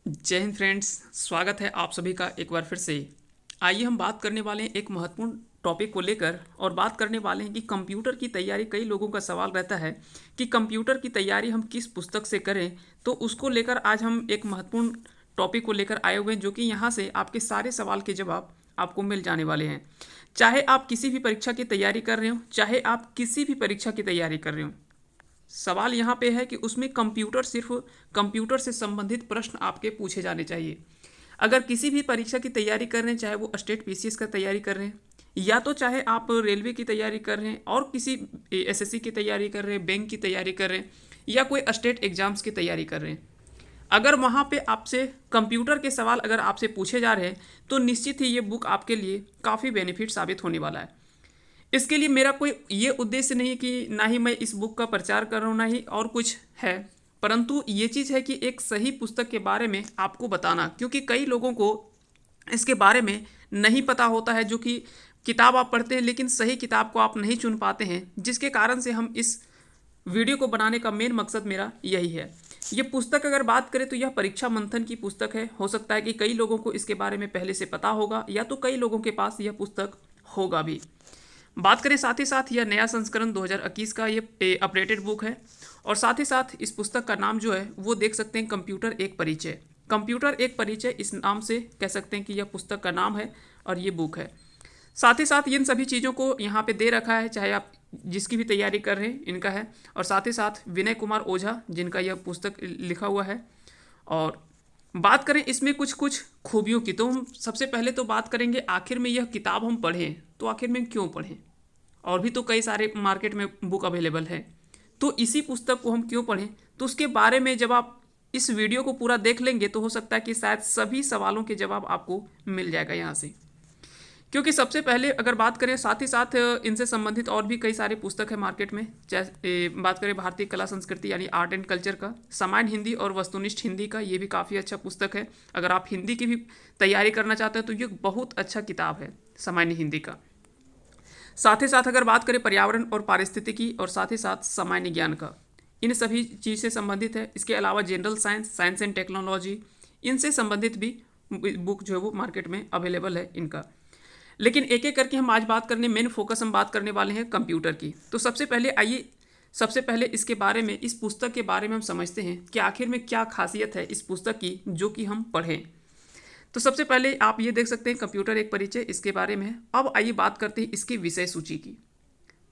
जय हिंद फ्रेंड्स। स्वागत है आप सभी का एक बार फिर से। आइए हम बात करने वाले हैं एक महत्वपूर्ण टॉपिक को लेकर और बात करने वाले हैं कि कंप्यूटर की तैयारी। कई लोगों का सवाल रहता है कि कंप्यूटर की तैयारी हम किस पुस्तक से करें, तो उसको लेकर आज हम एक महत्वपूर्ण टॉपिक को लेकर आए हुए हैं, जो कि यहाँ से आपके सारे सवाल के जवाब आपको मिल जाने वाले हैं। चाहे आप किसी भी परीक्षा की तैयारी कर रहे हो, चाहे आप किसी भी परीक्षा की तैयारी कर रहे हो, सवाल यहाँ पे है कि उसमें सिर्फ कंप्यूटर से संबंधित प्रश्न आपके पूछे जाने चाहिए। अगर किसी भी परीक्षा की तैयारी कर रहे हैं, चाहे वो स्टेट पीसीएस का तैयारी कर रहे हैं, या तो चाहे आप रेलवे की तैयारी कर रहे हैं और किसी एसएससी की तैयारी कर रहे हैं, बैंक की तैयारी कर रहे हैं, या कोई स्टेट एग्जाम्स की तैयारी कर रहे हैं, अगर वहाँ पे आपसे कंप्यूटर के सवाल अगर आपसे पूछे जा रहे हैं, तो निश्चित ही ये बुक आपके लिए काफ़ी बेनिफिट साबित होने वाला है। इसके लिए मेरा कोई ये उद्देश्य नहीं कि ना ही मैं इस बुक का प्रचार कर रहा हूँ, ना ही और कुछ है, परंतु ये चीज़ है कि एक सही पुस्तक के बारे में आपको बताना, क्योंकि कई लोगों को इसके बारे में नहीं पता होता है। जो कि किताब आप पढ़ते हैं लेकिन सही किताब को आप नहीं चुन पाते हैं, जिसके कारण से हम इस वीडियो को बनाने का मेन मकसद मेरा यही है। ये पुस्तक अगर बात करें तो यह परीक्षा मंथन की पुस्तक है। हो सकता है कि कई लोगों को इसके बारे में पहले से पता होगा, या तो कई लोगों के पास यह पुस्तक होगा भी। बात करें साथ ही साथ यह नया संस्करण 2021 का ये अपडेटेड बुक है, और साथ ही साथ इस पुस्तक का नाम जो है वो देख सकते हैं, कंप्यूटर एक परिचय। कंप्यूटर एक परिचय इस नाम से कह सकते हैं कि यह पुस्तक का नाम है और ये बुक है। साथ ही साथ इन सभी चीज़ों को यहाँ पे दे रखा है, चाहे आप जिसकी भी तैयारी कर रहे हैं इनका है, और साथ ही साथ विनय कुमार ओझा जिनका यह पुस्तक लिखा हुआ है। और बात करें इसमें कुछ कुछ खूबियों की, तो हम सबसे पहले तो बात करेंगे आखिर में यह किताब हम पढ़ें तो आखिर में क्यों पढ़ें। और भी तो कई सारे मार्केट में बुक अवेलेबल है, तो इसी पुस्तक को हम क्यों पढ़ें, तो उसके बारे में जब आप इस वीडियो को पूरा देख लेंगे तो हो सकता है कि शायद सभी सवालों के जवाब आपको मिल जाएगा यहाँ से। क्योंकि सबसे पहले अगर बात करें, साथ ही साथ इनसे संबंधित और भी कई सारे पुस्तक है मार्केट में। चाहे बात करें भारतीय कला संस्कृति यानी आर्ट एंड कल्चर का, सामान्य हिंदी और वस्तुनिष्ठ हिंदी का, ये भी काफ़ी अच्छा पुस्तक है। अगर आप हिंदी की भी तैयारी करना चाहते हैं तो ये बहुत अच्छा किताब है सामान्य हिंदी का। साथ ही साथ अगर बात करें पर्यावरण और पारिस्थितिकी और साथ ही साथ सामान्य ज्ञान का, इन सभी चीज़ से संबंधित है। इसके अलावा general science, science and technology, इनसे संबंधित भी बुक जो है वो मार्केट में अवेलेबल है इनका। लेकिन एक एक करके हम आज बात करने, मेन फोकस हम बात करने वाले हैं कंप्यूटर की। तो सबसे पहले आइए, सबसे पहले इसके बारे में, इस पुस्तक के बारे में हम समझते हैं कि आखिर में क्या खासियत है इस पुस्तक की जो कि हम पढ़ें। तो सबसे पहले आप ये देख सकते हैं कंप्यूटर एक परिचय, इसके बारे में है। अब आइए बात करते हैं इसकी विषय सूची की।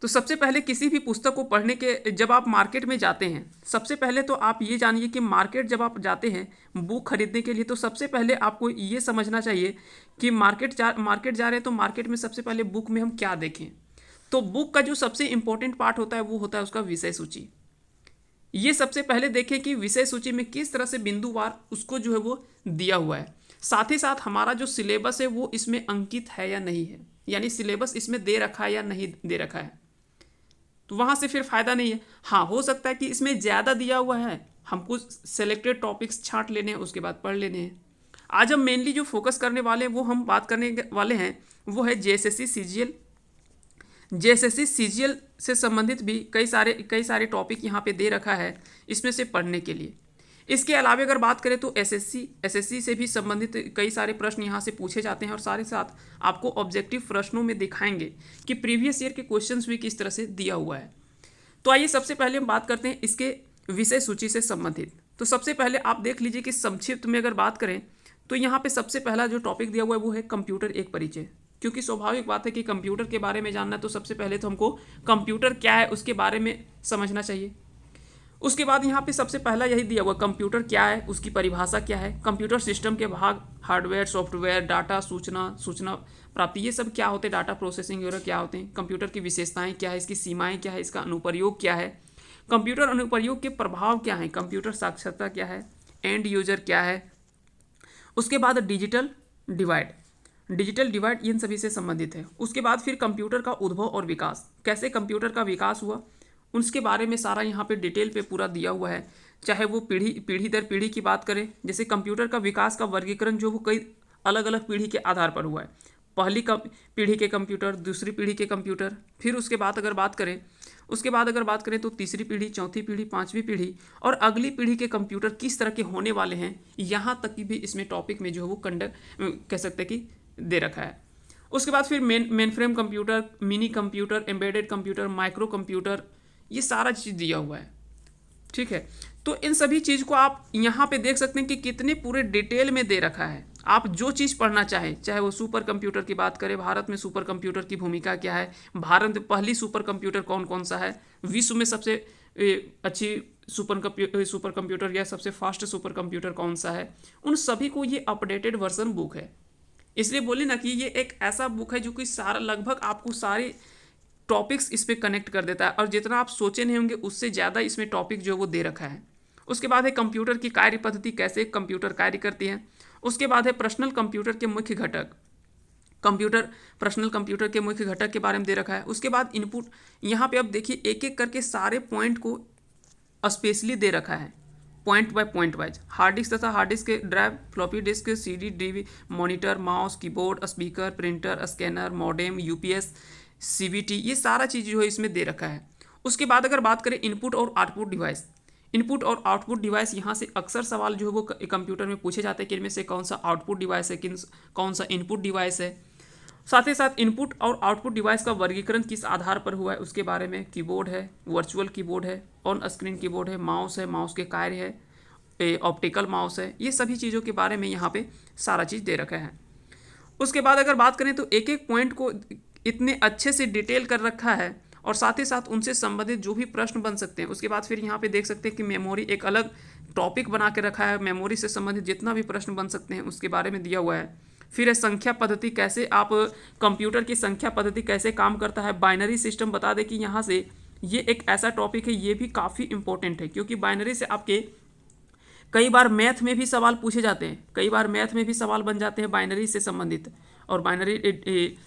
तो सबसे पहले किसी भी पुस्तक को पढ़ने के जब आप मार्केट में जाते हैं, सबसे पहले तो आप ये जानिए कि मार्केट जब आप जाते हैं बुक खरीदने के लिए, तो सबसे पहले आपको ये समझना चाहिए कि मार्केट जा रहे हैं तो मार्केट में सबसे पहले बुक में हम क्या देखें। तो बुक का जो सबसे इंपॉर्टेंट पार्ट होता है वो होता है उसका विषय सूची। ये सबसे पहले देखें कि विषय सूची में किस तरह से बिंदुवार उसको जो है वो दिया हुआ है। साथ ही साथ हमारा जो सिलेबस है वो इसमें अंकित है या नहीं है, यानी सिलेबस इसमें दे रखा है या नहीं दे रखा है, तो वहाँ से फिर फ़ायदा नहीं है। हाँ, हो सकता है कि इसमें ज़्यादा दिया हुआ है, हमको सेलेक्टेड टॉपिक्स छांट लेने हैं, उसके बाद पढ़ लेने हैं। आज हम मेनली जो फोकस करने वाले हैं, वो हम बात करने वाले हैं, वो है जेएसएससी सीजीएल। जेएसएससी सीजीएल से संबंधित भी कई सारे टॉपिक यहाँ पे दे रखा है इसमें से पढ़ने के लिए। इसके अलावा अगर बात करें तो एसएससी से भी संबंधित कई सारे प्रश्न यहाँ से पूछे जाते हैं, और साथ ही साथ आपको ऑब्जेक्टिव प्रश्नों में दिखाएंगे कि प्रीवियस ईयर के क्वेश्चंस भी किस तरह से दिया हुआ है। तो आइए सबसे पहले हम बात करते हैं इसके विषय सूची से संबंधित। तो सबसे पहले आप देख लीजिए कि संक्षिप्त में अगर बात करें तो यहाँ पे सबसे पहला जो टॉपिक दिया हुआ है वो है कंप्यूटर एक परिचय। क्योंकि स्वाभाविक बात है कि कंप्यूटर के बारे में जानना है, तो सबसे पहले तो हमको कंप्यूटर क्या है उसके बारे में समझना चाहिए। उसके बाद यहाँ पे सबसे पहला यही दिया हुआ, कंप्यूटर क्या है, उसकी परिभाषा क्या है, कंप्यूटर सिस्टम के भाग, हार्डवेयर, सॉफ्टवेयर, डाटा, सूचना प्राप्ति, ये सब क्या होते हैं, डाटा प्रोसेसिंग वगैरह क्या होते हैं, कंप्यूटर की विशेषताएं क्या है, इसकी सीमाएं क्या है, इसका अनुप्रयोग क्या है, कंप्यूटर अनुप्रयोग के प्रभाव क्या है, कंप्यूटर साक्षरता क्या है, एंड यूजर क्या है। उसके बाद डिजिटल डिवाइड इन सभी से संबंधित है। उसके बाद फिर कंप्यूटर का उद्भव और विकास, कैसे कंप्यूटर का विकास हुआ, उसके बारे में सारा यहाँ पे डिटेल पे पूरा दिया हुआ है। चाहे वो पीढ़ी दर पीढ़ी की बात करें, जैसे कंप्यूटर का विकास का वर्गीकरण जो वो कई अलग अलग पीढ़ी के आधार पर हुआ है। पीढ़ी के कंप्यूटर, दूसरी पीढ़ी के कंप्यूटर, फिर उसके बाद अगर बात करें उसके बाद अगर बात करें तो तीसरी पीढ़ी, चौथी पीढ़ी, पांचवी पीढ़ी और अगली पीढ़ी के कंप्यूटर किस तरह के होने वाले हैं, यहाँ तक की भी इसमें टॉपिक में जो है वो कंडक्ट कह सकते हैं कि दे रखा है। उसके बाद फिर main frame computer, mini computer, embedded computer, micro computer, ये सारा चीज़ दिया हुआ है। ठीक है, तो इन सभी चीज़ को आप यहाँ पे देख सकते हैं कि कितने पूरे डिटेल में दे रखा है। आप जो चीज़ पढ़ना चाहें, चाहे वो सुपर कंप्यूटर की बात करें, भारत में सुपर कंप्यूटर की भूमिका क्या है, भारत में पहली सुपर कंप्यूटर कौन कौन सा है, विश्व में सबसे अच्छी सुपर कंप्यूटर या सबसे फास्ट सुपर कंप्यूटर कौन सा है, उन सभी को ये अपडेटेड वर्जन बुक है। इसलिए बोले ना कि ये एक ऐसा बुक है जो कि सारा लगभग आपको सारे टॉपिक्स इस पे कनेक्ट कर देता है, और जितना आप सोचे नहीं होंगे उससे ज़्यादा इसमें टॉपिक जो वो दे रखा है। उसके बाद है कंप्यूटर की कार्य पद्धति, कैसे एक कंप्यूटर कार्य करती है। उसके बाद है पर्सनल कंप्यूटर के मुख्य घटक, पर्सनल कंप्यूटर के मुख्य घटक के बारे में दे रखा है। उसके बाद इनपुट, यहाँ पे अब देखिए एक एक करके सारे पॉइंट को स्पेशली दे रखा है, point by point wise. Hard disk तथा हार्ड डिस्क के drive, floppy disk, CD, DV, monitor, mouse, keyboard, speaker, printer, scanner, modem, UPS, CVT, ये सारा चीज़ जो है इसमें दे रखा है। उसके बाद अगर बात करें इनपुट और आउटपुट डिवाइस, इनपुट और आउटपुट डिवाइस, यहाँ से अक्सर सवाल जो है वो कंप्यूटर में पूछे जाते हैं कि इनमें से कौन सा आउटपुट डिवाइस है, कौन सा इनपुट डिवाइस है। साथ ही साथ इनपुट और आउटपुट डिवाइस का वर्गीकरण किस आधार पर हुआ है उसके बारे में, कीबोर्ड है, वर्चुअल कीबोर्ड है, ऑन स्क्रीन कीबोर्ड है, माउस के कार्य है, ऑप्टिकल माउस है, ये सभी चीज़ों के बारे में यहाँ पे सारा चीज़ दे रखा है। उसके बाद अगर बात करें तो एक एक पॉइंट को इतने अच्छे से डिटेल कर रखा है, और साथ ही साथ उनसे संबंधित जो भी प्रश्न बन सकते हैं। उसके बाद फिर यहाँ पे देख सकते हैं कि मेमोरी, एक अलग टॉपिक बना के रखा है, मेमोरी से संबंधित जितना भी प्रश्न बन सकते हैं उसके बारे में दिया हुआ है। फिर है संख्या पद्धति, कैसे आप कंप्यूटर की संख्या पद्धति कैसे काम करता है। बाइनरी सिस्टम बता दें कि यहाँ से ये एक ऐसा टॉपिक है, ये भी काफ़ी इंपॉर्टेंट है, क्योंकि बाइनरी से आपके कई बार मैथ में भी सवाल पूछे जाते हैं, कई बार मैथ में भी सवाल बन जाते हैं बाइनरी से संबंधित। और बाइनरी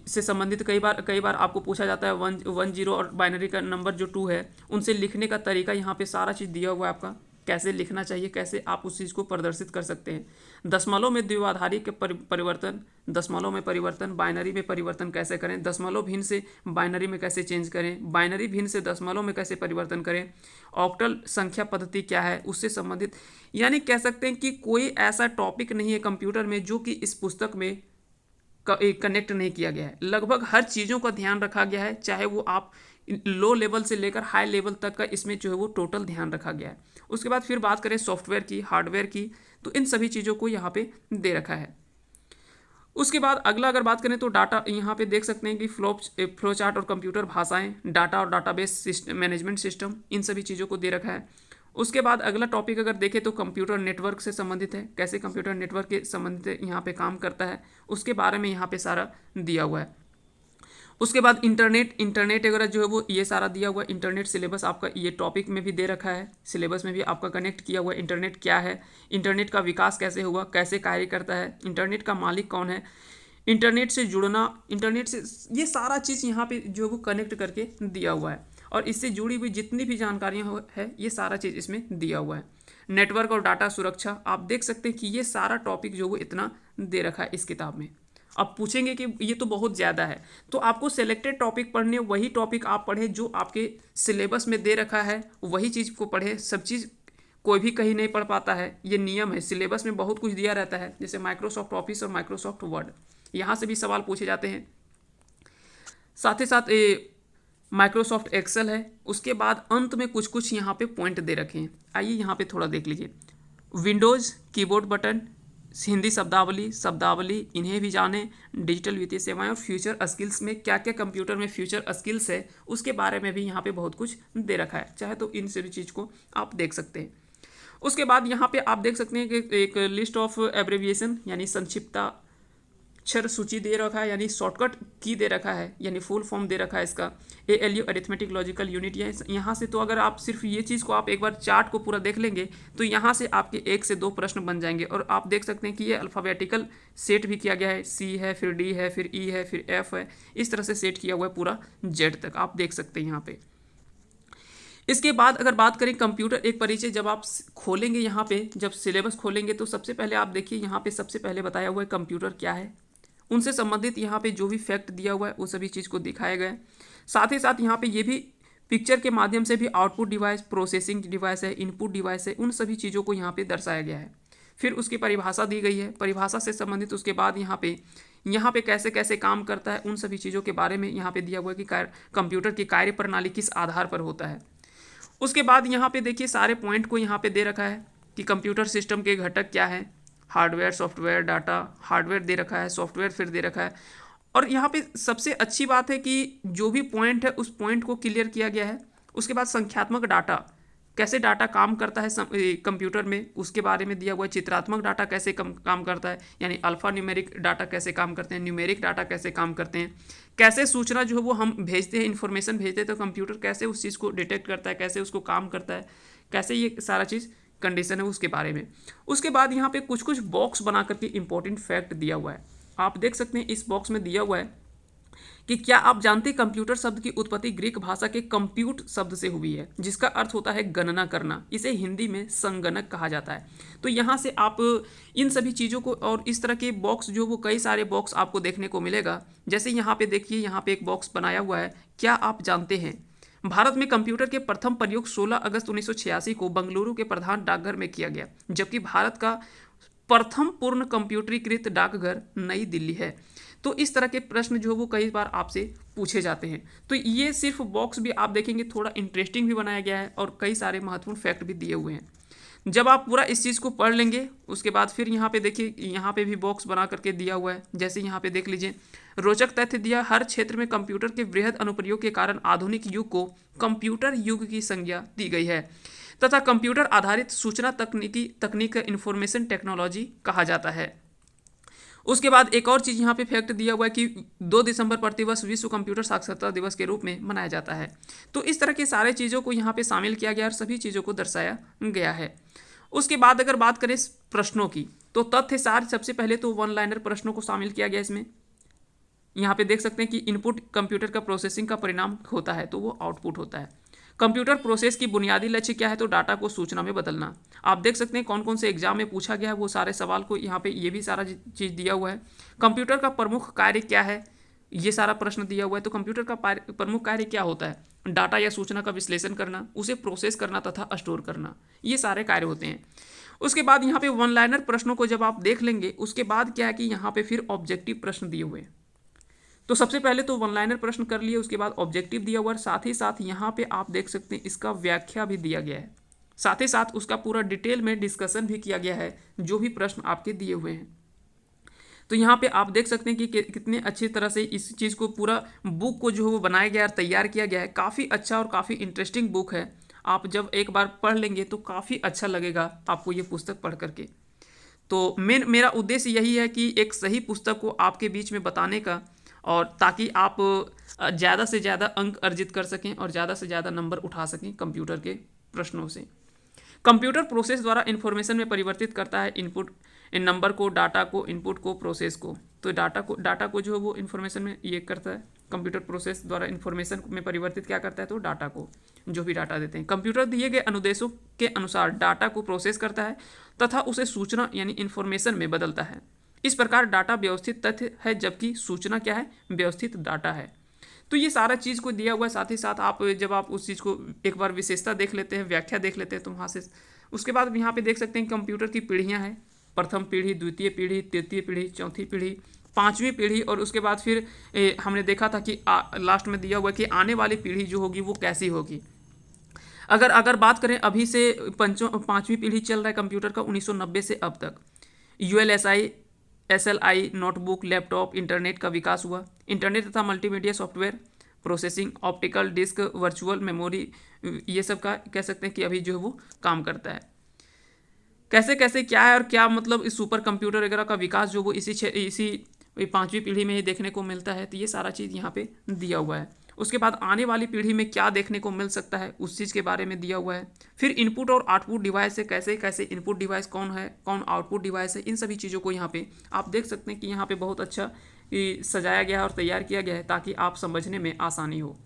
से संबंधित कई बार आपको पूछा जाता है 1 0 और बाइनरी का नंबर जो 2 है उनसे लिखने का तरीका, यहाँ पे सारा चीज़ दिया हुआ है आपका, कैसे लिखना चाहिए, कैसे आप उस चीज़ को प्रदर्शित कर सकते हैं। दशमलव में द्विआधारी के परिवर्तन, दशमलव में परिवर्तन, बाइनरी में परिवर्तन कैसे करें, दशमलव भिन्न से बाइनरी में कैसे चेंज करें, बाइनरी भिन्न से दशमलव में कैसे परिवर्तन करें, ऑक्टल संख्या पद्धति क्या है उससे संबंधित। यानी कह सकते हैं कि कोई ऐसा टॉपिक नहीं है कंप्यूटर में जो कि इस पुस्तक में कनेक्ट नहीं किया गया है। लगभग हर चीज़ों का ध्यान रखा गया है, चाहे वो आप लो लेवल से लेकर हाई लेवल तक का इसमें जो है वो टोटल ध्यान रखा गया है। उसके बाद फिर बात करें सॉफ्टवेयर की, हार्डवेयर की, तो इन सभी चीज़ों को यहाँ पे दे रखा है। उसके बाद अगला अगर बात करें तो डाटा, यहाँ पे देख सकते हैं कि फ्लो चार्ट और कंप्यूटर भाषाएं, डाटा और डाटाबेस मैनेजमेंट सिस्टम, इन सभी चीज़ों को दे रखा है। उसके बाद अगला टॉपिक अगर देखें तो कंप्यूटर नेटवर्क से संबंधित है, कैसे कंप्यूटर नेटवर्क के संबंधित यहाँ पे काम करता है उसके बारे में यहाँ पे सारा दिया हुआ है। उसके बाद इंटरनेट वगैरह जो है वो ये सारा दिया हुआ है। इंटरनेट सिलेबस आपका ये टॉपिक में भी दे रखा है, सिलेबस में भी आपका कनेक्ट किया हुआ है। इंटरनेट क्या है, इंटरनेट का विकास कैसे हुआ, कैसे कार्य करता है, इंटरनेट का मालिक कौन है, इंटरनेट से जुड़ना, इंटरनेट से, ये सारा चीज़ यहाँ पे जो है वो कनेक्ट करके दिया हुआ है। और इससे जुड़ी हुई जितनी भी जानकारियाँ है ये सारा चीज़ इसमें दिया हुआ है। नेटवर्क और डाटा सुरक्षा, आप देख सकते हैं कि ये सारा टॉपिक जो वो इतना दे रखा है इस किताब में। अब पूछेंगे कि ये तो बहुत ज़्यादा है, तो आपको सेलेक्टेड टॉपिक पढ़ने, वही टॉपिक आप पढ़ें जो आपके सिलेबस में दे रखा है, वही चीज़ को पढ़ें। सब चीज़ कोई भी कहीं नहीं पढ़ पाता है, ये नियम है। सिलेबस में बहुत कुछ दिया रहता है, जैसे माइक्रोसॉफ्ट ऑफिस और माइक्रोसॉफ्ट वर्ड, यहाँ से भी सवाल पूछे जाते हैं। साथ ही साथ माइक्रोसॉफ्ट एक्सेल है। उसके बाद अंत में कुछ कुछ यहाँ पे पॉइंट दे रखे हैं, आइए यहाँ पे थोड़ा देख लीजिए। विंडोज़ कीबोर्ड बटन, हिंदी शब्दावली इन्हें भी जानें, डिजिटल वित्तीय सेवाएं और फ्यूचर स्किल्स में क्या क्या कंप्यूटर में फ्यूचर स्किल्स है उसके बारे में भी यहाँ पे बहुत कुछ दे रखा है, चाहे तो इन सभी चीज़ को आप देख सकते हैं। उसके बाद यहाँ पे आप देख सकते हैं कि एक लिस्ट ऑफ एब्रेविएशन यानी संक्षिप्ता अक्षर सूची दे रखा है, यानी शॉर्टकट की दे रखा है, यानी फुल फॉर्म दे रखा है इसका। ALU अरिथमेटिक लॉजिकल यूनिट, यहाँ से तो अगर आप सिर्फ ये चीज़ को आप एक बार चार्ट को पूरा देख लेंगे तो यहाँ से आपके 1 से 2 प्रश्न बन जाएंगे। और आप देख सकते हैं कि ये अल्फ़ाबेटिकल सेट भी किया गया है, C है, फिर D है, फिर E है, फिर F है, इस तरह से सेट किया हुआ है पूरा Z तक, आप देख सकते हैं यहाँ पे। इसके बाद अगर बात करें कंप्यूटर एक परिचय, जब आप खोलेंगे यहाँ पे, जब सिलेबस खोलेंगे तो सबसे पहले आप देखिए यहाँ पे सबसे पहले बताया हुआ है कंप्यूटर क्या है, उनसे संबंधित यहाँ पे जो भी फैक्ट दिया हुआ है वो सभी चीज़ को दिखाया गया है। साथ ही साथ यहाँ पे ये भी पिक्चर के माध्यम से भी आउटपुट डिवाइस, प्रोसेसिंग डिवाइस है, इनपुट डिवाइस है, उन सभी चीज़ों को यहाँ पे दर्शाया गया है। फिर उसकी परिभाषा दी गई है, परिभाषा से संबंधित उसके बाद यहाँ पे कैसे कैसे काम करता है, उन सभी चीज़ों के बारे में यहाँ पे दिया हुआ है कि कंप्यूटर की कार्य प्रणाली किस आधार पर होता है। उसके बाद यहाँ पे देखिए सारे पॉइंट को यहाँ पे दे रखा है कि कंप्यूटर सिस्टम के घटक क्या है, हार्डवेयर, सॉफ्टवेयर, डाटा, हार्डवेयर दे रखा है, सॉफ्टवेयर फिर दे रखा है। और यहाँ पे सबसे अच्छी बात है कि जो भी पॉइंट है उस पॉइंट को क्लियर किया गया है। उसके बाद संख्यात्मक डाटा, कैसे डाटा काम करता है कंप्यूटर में, उसके बारे में दिया हुआ है। चित्रात्मक डाटा कैसे काम करता है, यानी अल्फा न्यूमेरिक डाटा कैसे काम करते हैं, न्यूमेरिक डाटा कैसे काम करते हैं, कैसे सूचना जो है वो हम भेजते हैं, इन्फॉर्मेशन भेजते हैं तो कंप्यूटर कैसे उस चीज़ को डिटेक्ट करता है, कैसे उसको काम करता है, कैसे ये सारा चीज़ कंडीशन है उसके बारे में। उसके बाद यहाँ पे कुछ कुछ बॉक्स बना करके इंपॉर्टेंट फैक्ट दिया हुआ है। आप देख सकते हैं इस बॉक्स में दिया हुआ है कि क्या आप जानते हैं कंप्यूटर शब्द की उत्पत्ति ग्रीक भाषा के कंप्यूट शब्द से हुई है, जिसका अर्थ होता है गणना करना। इसे हिंदी में संगणक कहा जाता है। तो यहाँ से आप इन सभी चीज़ों को, और इस तरह के बॉक्स जो वो कई सारे बॉक्स आपको देखने को मिलेगा। जैसे यहाँ पे देखिए, यहाँ पे एक बॉक्स बनाया हुआ है, क्या आप जानते हैं भारत में कंप्यूटर के प्रथम प्रयोग 16 अगस्त 1986 को बंगलुरु के प्रधान डाकघर में किया गया, जबकि भारत का प्रथम पूर्ण कंप्यूटरीकृत डाकघर नई दिल्ली है। तो इस तरह के प्रश्न जो वो कई बार आपसे पूछे जाते हैं। तो ये सिर्फ बॉक्स भी आप देखेंगे थोड़ा इंटरेस्टिंग भी बनाया गया है और कई सारे महत्वपूर्ण फैक्ट भी दिए हुए हैं। जब आप पूरा इस चीज़ को पढ़ लेंगे उसके बाद फिर यहाँ पे देखिए, यहाँ पे भी बॉक्स बना करके दिया हुआ है। जैसे यहाँ पे देख लीजिए, रोचक तथ्य दिया, हर क्षेत्र में कंप्यूटर के वृहद अनुप्रयोग के कारण आधुनिक युग को कंप्यूटर युग की संज्ञा दी गई है तथा कंप्यूटर आधारित सूचना तकनीक इंफॉर्मेशन टेक्नोलॉजी कहा जाता है। उसके बाद एक और चीज़ यहाँ पे फैक्ट दिया हुआ है कि 2 दिसंबर प्रतिवर्ष विश्व कंप्यूटर साक्षरता दिवस के रूप में मनाया जाता है। तो इस तरह के सारे चीज़ों को यहाँ पे शामिल किया गया और सभी चीज़ों को दर्शाया गया है। उसके बाद अगर बात करें प्रश्नों की, तो तथ्य सार सबसे पहले तो वन लाइनर प्रश्नों को शामिल किया गया इसमें। यहाँ पे देख सकते हैं कि इनपुट कंप्यूटर का प्रोसेसिंग का परिणाम होता है तो वो आउटपुट होता है। कंप्यूटर प्रोसेस की बुनियादी लक्ष्य क्या है, तो डाटा को सूचना में बदलना। आप देख सकते हैं कौन कौन से एग्जाम में पूछा गया है, वो सारे सवाल को यहाँ पे ये भी सारा चीज़ दिया हुआ है। कंप्यूटर का प्रमुख कार्य क्या है, ये सारा प्रश्न दिया हुआ है। तो कंप्यूटर का प्रमुख कार्य क्या होता है, डाटा या सूचना का विश्लेषण करना, उसे प्रोसेस करना तथा स्टोर करना, ये सारे कार्य होते हैं। उसके बाद यहाँ पे वन लाइनर प्रश्नों को जब आप देख लेंगे उसके बाद क्या है कि यहाँ पे फिर ऑब्जेक्टिव प्रश्न दिए हुए हैं। तो सबसे पहले तो वन लाइनर प्रश्न कर लिए, उसके बाद ऑब्जेक्टिव दिया हुआ है, साथ ही साथ यहाँ पे आप देख सकते हैं इसका व्याख्या भी दिया गया है, साथ ही साथ उसका पूरा डिटेल में डिस्कशन भी किया गया है जो भी प्रश्न आपके दिए हुए हैं। तो यहाँ पे आप देख सकते हैं कि कितने अच्छी तरह से इस चीज़ को पूरा बुक को जो है वो बनाया गया और तैयार किया गया है। काफ़ी अच्छा और काफ़ी इंटरेस्टिंग बुक है। आप जब एक बार पढ़ लेंगे तो काफ़ी अच्छा लगेगा आपको ये पुस्तक पढ़ करके। तो मेरा उद्देश्य यही है कि एक सही पुस्तक को आपके बीच में बताने का, और ताकि आप ज़्यादा से ज़्यादा अंक अर्जित कर सकें और ज़्यादा से ज़्यादा नंबर उठा सकें कंप्यूटर के प्रश्नों से। कंप्यूटर प्रोसेस द्वारा इन्फॉर्मेशन में परिवर्तित करता है इनपुट इन नंबर को, डाटा को, इनपुट को, प्रोसेस को। तो डाटा को जो है वो इन्फॉर्मेशन में ये करता है, कंप्यूटर प्रोसेस द्वारा इन्फॉर्मेशन में परिवर्तित क्या करता है, तो डाटा को, जो भी डाटा देते हैं कंप्यूटर दिए गए अनुदेशों के अनुसार डाटा को प्रोसेस करता है तथा उसे सूचना यानी इन्फॉर्मेशन में बदलता है। इस प्रकार डाटा व्यवस्थित तथ्य है जबकि सूचना क्या है, व्यवस्थित डाटा है। तो ये सारा चीज़ को दिया हुआ है। साथ ही साथ आप जब आप उस चीज़ को एक बार विशेषता देख लेते हैं, व्याख्या देख लेते हैं, तो वहाँ से उसके बाद यहाँ पे देख सकते हैं कंप्यूटर की पीढ़ियाँ हैं, प्रथम पीढ़ी, द्वितीय पीढ़ी, तृतीय पीढ़ी, चौथी पीढ़ी, पाँचवीं पीढ़ी, और उसके बाद फिर हमने देखा था कि लास्ट में दिया हुआ कि आने वाली पीढ़ी जो होगी वो कैसी होगी। अगर बात करें अभी से पाँचवीं पीढ़ी चल रहा है कंप्यूटर का 1990 से अब तक। ULSI SLI notebook, laptop, internet का विकास हुआ। इंटरनेट तथा multimedia software, processing, optical disk, virtual memory, ये सब का कह सकते हैं कि अभी जो है वो काम करता है। कैसे कैसे क्या है और क्या मतलब इस सुपर कंप्यूटर वगैरह का विकास जो वो इसी पाँचवीं पीढ़ी में ही देखने को मिलता है। तो ये सारा चीज़ यहाँ पे दिया हुआ है। उसके बाद आने वाली पीढ़ी में क्या देखने को मिल सकता है उस चीज़ के बारे में दिया हुआ है। फिर इनपुट और आउटपुट डिवाइस है, कैसे कैसे इनपुट डिवाइस कौन है, कौन आउटपुट डिवाइस है, इन सभी चीज़ों को यहाँ पे आप देख सकते हैं कि यहाँ पे बहुत अच्छा सजाया गया है और तैयार किया गया है ताकि आप समझने में आसानी हो।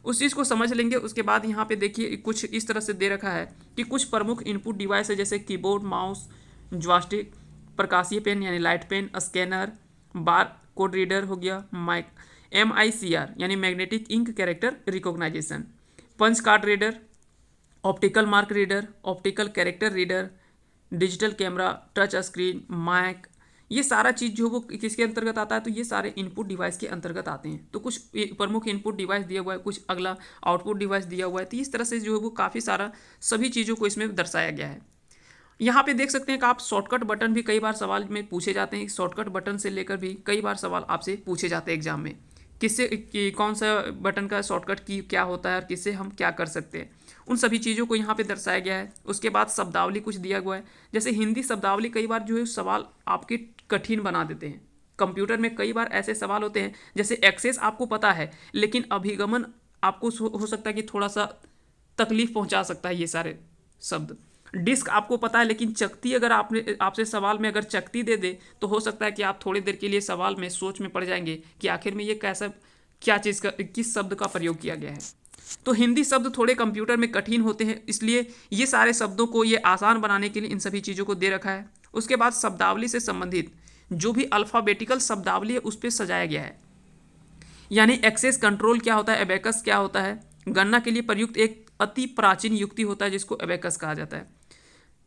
उस चीज़ को समझ लेंगे। उसके बाद यहाँ पे देखिए कुछ इस तरह से दे रखा है कि कुछ प्रमुख इनपुट डिवाइस है जैसे कीबोर्ड, माउस, जॉयस्टिक, प्रकाशीय पेन यानी light pen, scanner, bar code reader हो गया, MICR यानी magnetic ink character recognition, punch card reader, optical mark reader, optical character reader, digital camera, touch screen, mike, ये सारा चीज़ जो वो किसके अंतर्गत आता है, तो ये सारे इनपुट डिवाइस के अंतर्गत आते हैं। तो कुछ प्रमुख इनपुट डिवाइस दिया हुआ है, कुछ अगला आउटपुट डिवाइस दिया हुआ है। तो इस तरह से जो है वो काफ़ी सारा सभी चीज़ों को इसमें दर्शाया गया है। यहाँ पे देख सकते हैं कि आप शॉर्टकट बटन भी कई बार सवाल में पूछे जाते हैं। शॉर्टकट बटन से लेकर भी कई बार सवाल आपसे पूछे जाते हैं एग्जाम में, किससे कौन सा बटन का शॉर्टकट की क्या होता है और किससे हम क्या कर सकते हैं, उन सभी चीज़ों को यहाँ पे दर्शाया गया है। उसके बाद शब्दावली कुछ दिया हुआ है, जैसे हिंदी शब्दावली कई बार जो है सवाल आपके कठिन बना देते हैं। कंप्यूटर में कई बार ऐसे सवाल होते हैं, जैसे एक्सेस आपको पता है लेकिन अभिगमन आपको हो सकता है कि थोड़ा सा तकलीफ पहुंचा सकता है ये सारे शब्द। डिस्क आपको पता है लेकिन चकती अगर आपसे सवाल में अगर चकती दे दे तो हो सकता है कि आप थोड़ी देर के लिए सवाल में सोच में पड़ जाएंगे कि आखिर में ये कैसा क्या चीज़ का किस शब्द का प्रयोग किया गया है। तो हिंदी शब्द थोड़े कंप्यूटर में कठिन होते हैं, इसलिए ये सारे शब्दों को ये आसान बनाने के लिए इन सभी चीज़ों को दे रखा है। उसके बाद शब्दावली से संबंधित जो भी अल्फ़ाबेटिकल शब्दावली है उस पर सजाया गया है, यानी एक्सेस कंट्रोल क्या होता है, एबेकस क्या होता है, गणना के लिए प्रयुक्त एक अति प्राचीन युक्ति होता है जिसको एबेकस कहा जाता है।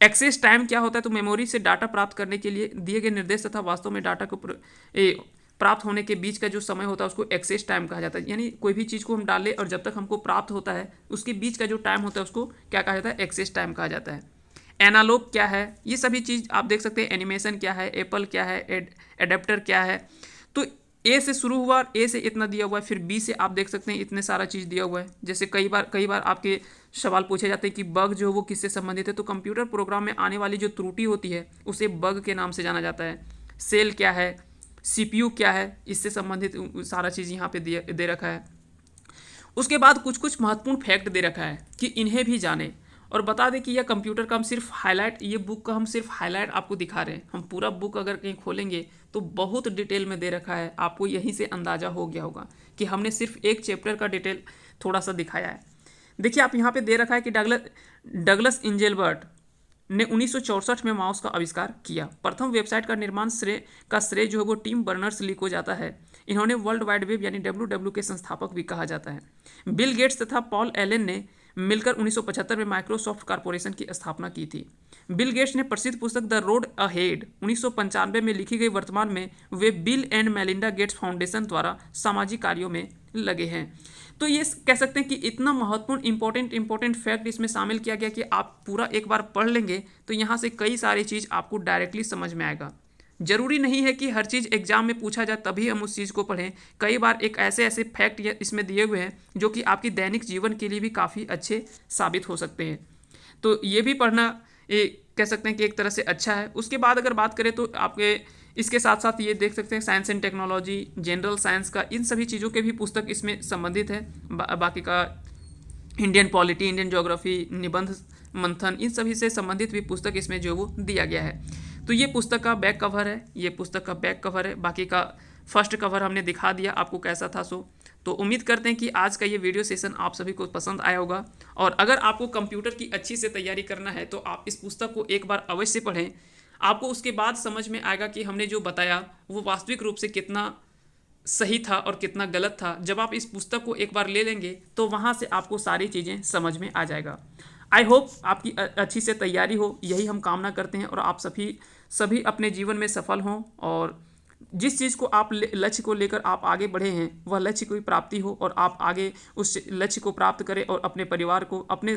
एक्सेस टाइम क्या होता है, तो मेमोरी से डाटा प्राप्त करने के लिए दिए गए निर्देश तथा वास्तव में डाटा को प्राप्त होने के बीच का जो समय होता है उसको एक्सेस टाइम कहा जाता है। यानी कोई भी चीज़ को हम डालें और जब तक हमको प्राप्त होता है उसके बीच का जो टाइम होता है उसको क्या कहा जाता है, एक्सेस टाइम कहा जाता है। एनालॉग क्या है, ये सभी चीज़ आप देख सकते हैं। एनिमेशन क्या है, एप्पल क्या है, एडेप्टर क्या है। तो ए से शुरू हुआ, ए से इतना दिया हुआ है, फिर बी से आप देख सकते हैं इतने सारा चीज़ दिया हुआ है। जैसे कई बार आपके सवाल पूछे जाते हैं कि बग जो वो किससे संबंधित है, तो कंप्यूटर प्रोग्राम में आने वाली जो त्रुटि होती है उसे बग के नाम से जाना जाता है। सेल क्या है, सीपीयू क्या है, इससे संबंधित सारा चीज़ यहाँ पे दे रखा है। उसके बाद कुछ कुछ महत्वपूर्ण फैक्ट दे रखा है कि इन्हें भी जाने और बता दें कि यह कंप्यूटर का हम सिर्फ हाईलाइट, ये बुक का हम सिर्फ हाईलाइट आपको दिखा रहे हैं। हम पूरा बुक अगर कहीं खोलेंगे तो बहुत डिटेल में दे रखा है। आपको यहीं से अंदाज़ा हो गया होगा कि हमने सिर्फ एक चैप्टर का डिटेल थोड़ा सा दिखाया है। देखिए आप यहाँ पे दे रखा है कि डगलस इंजेलबर्ट ने 1964 में माउस का आविष्कार किया। प्रथम वेबसाइट का निर्माण श्रेय जो है वो टिम बर्नर्स ली को जाता है। इन्होंने वर्ल्ड वाइड वेब यानी WWW के संस्थापक भी कहा जाता है। बिल गेट्स तथा पॉल एलन ने मिलकर 1975 में माइक्रोसॉफ्ट कॉर्पोरेशन की स्थापना की थी। बिल गेट्स ने प्रसिद्ध पुस्तक द रोड अहेड 1995 में लिखी गई। वर्तमान में way bill and Melinda Gates foundation द्वारा सामाजिक कार्यों में लगे हैं। तो ये कह सकते हैं कि इतना महत्वपूर्ण इंपॉर्टेंट फैक्ट इसमें शामिल किया गया कि आप पूरा एक बार पढ़ लेंगे तो यहाँ से कई सारी चीज़ आपको डायरेक्टली समझ में आएगा। जरूरी नहीं है कि हर चीज़ एग्जाम में पूछा जाए तभी हम उस चीज़ को पढ़ें। कई बार एक ऐसे फैक्ट इसमें दिए हुए हैं जो कि आपकी दैनिक जीवन के लिए भी काफ़ी अच्छे साबित हो सकते हैं। तो ये भी पढ़ना कह सकते हैं कि एक तरह से अच्छा है। उसके बाद अगर बात करें तो आपके इसके साथ साथ ये देख सकते हैं science and technology, general science का, इन सभी चीज़ों के भी पुस्तक इसमें संबंधित है। बाकी का इंडियन पॉलिटी, इंडियन ज्योग्राफी, निबंध मंथन, इन सभी से संबंधित भी पुस्तक इसमें जो वो दिया गया है। तो ये पुस्तक का बैक कवर है, ये पुस्तक का बैक कवर है। बाकी का फर्स्ट कवर हमने दिखा दिया आपको कैसा था सो। तो उम्मीद करते हैं कि आज का ये वीडियो सेशन आप सभी को पसंद आया होगा। और अगर आपको कंप्यूटर की अच्छी से तैयारी करना है तो आप इस पुस्तक को एक बार अवश्य पढ़ें। आपको उसके बाद समझ में आएगा कि हमने जो बताया वो वास्तविक रूप से कितना सही था और कितना गलत था। जब आप इस पुस्तक को एक बार ले लेंगे तो वहाँ से आपको सारी चीज़ें समझ में आ जाएगा। आई होप आपकी अच्छी से तैयारी हो, यही हम कामना करते हैं। और आप सभी अपने जीवन में सफल हों और जिस चीज़ को आप लक्ष्य को लेकर आप आगे बढ़े हैं वह लक्ष्य की प्राप्ति हो और आप आगे उस लक्ष्य को प्राप्त करें और अपने परिवार को, अपने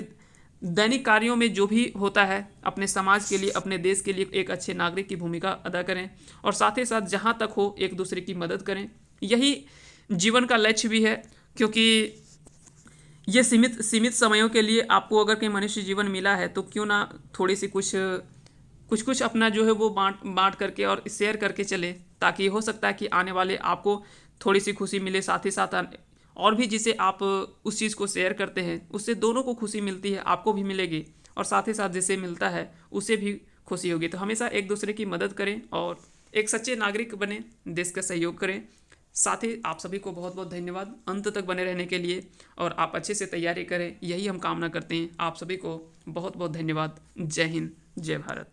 दैनिक कार्यों में जो भी होता है, अपने समाज के लिए, अपने देश के लिए एक अच्छे नागरिक की भूमिका अदा करें और साथ ही साथ जहाँ तक हो एक दूसरे की मदद करें। यही जीवन का लक्ष्य भी है, क्योंकि ये सीमित समयों के लिए आपको अगर कहीं मनुष्य जीवन मिला है तो क्यों ना थोड़ी सी कुछ अपना जो है वो बांट करके और शेयर करके चले, ताकि हो सकता है कि आने वाले आपको थोड़ी सी खुशी मिले, साथ ही साथ और भी जिसे आप उस चीज़ को शेयर करते हैं उससे दोनों को खुशी मिलती है, आपको भी मिलेगी और साथ ही साथ जिसे मिलता है उसे भी खुशी होगी। तो हमेशा एक दूसरे की मदद करें और एक सच्चे नागरिक बने, देश का सहयोग करें। साथ ही आप सभी को बहुत बहुत धन्यवाद अंत तक बने रहने के लिए और आप अच्छे से तैयारी करें, यही हम कामना करते हैं। आप सभी को बहुत बहुत धन्यवाद। जय हिंद, जय भारत।